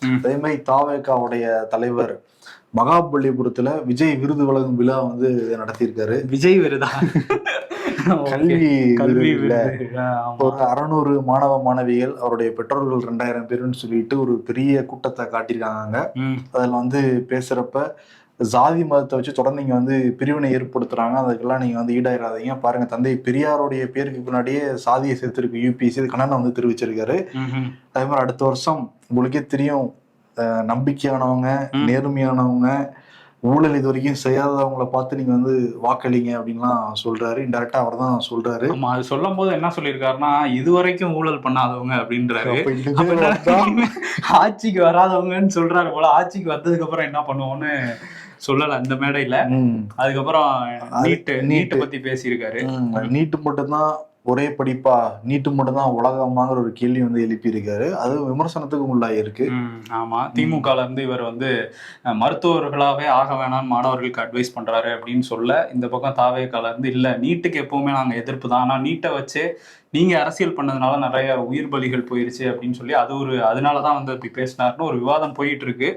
அதே மாதிரி தாவேகாவுடைய தலைவர் மகாபலிபுரத்துல விஜய் விருது வழங்கும் விழா வந்து நடத்தியிருக்காரு. விஜய் விருதா? கல்வி விருதுல ஒரு 600 மாணவ மாணவிகள் அவருடைய பெற்றோர்கள் 2000 பேருன்னு சொல்லிட்டு ஒரு பெரிய கூட்டத்தை காட்டியிருக்காங்க. அதுல வந்து பேசுறப்ப ஜாதி மதத்தை வச்சு தொடர்ந்து நீங்க வந்து பிரிவினை ஏற்படுத்துறாங்க, அதுக்கெல்லாம் நீங்க வந்து ஈடாயிராதீங்க. பாருங்க, தந்தை பெரியாருடைய பேருக்கு பின்னாடியே சாதியை சேர்த்திருக்கு யூபிஎஸ்சி, கண்ணனை வந்து தெரிவிச்சிருக்காரு. அதே மாதிரி அடுத்த வருஷம் உங்களுக்கே தெரியும், நம்பிக்கையானவங்க, நேர்மையானவங்க, ஊழல் இது வரைக்கும் செய்யாதவங்களை பார்த்து நீங்க வந்து வாக்களிங்க அப்படின்லாம் சொல்றாரு. இன்டெரக்டா அவர் தான் சொல்றாரு. ஆமா, அது சொல்லும் போது என்ன சொல்லியிருக்காருன்னா, இது வரைக்கும் ஊழல் பண்ணாதவங்க அப்படின்றாரு. ஆட்சிக்கு வராதவங்கன்னு சொல்றாரு போல. ஆட்சிக்கு வந்ததுக்கு அப்புறம் என்ன பண்ணுவோம்னு சொல்லல அந்த மேடையில. அதுக்கப்புறம் நீட்டு பத்தி பேசியிருக்காரு. நீட்டு மட்டும்தான் ஒரே படிப்பா, நீட்டு மட்டும் தான் உலகமாங்கிற ஒரு கேள்வி வந்து எழுப்பியிருக்காரு. அது விமர்சனத்துக்கு உள்ளாயிருக்கு. ஆமா, திமுகல இருந்து இவர் வந்து மருத்துவர்களாவே ஆக வேணாம்னு மாணவர்களுக்கு அட்வைஸ் பண்றாரு அப்படின்னு சொல்ல, இந்த பக்கம் தாவேகால இருந்து இல்ல, நீட்டுக்கு எப்பவுமே நாங்க எதிர்ப்பு தான், ஆனா நீட்டை வச்சு நீங்க அரசியல் பண்ணதுனால நிறைய உயிர் பலிகள் போயிருச்சு அப்படின்னு சொல்லி அது ஒரு அதனாலதான் வந்து அப்படி பேசினாருன்னு ஒரு விவாதம் போயிட்டு இருக்கு.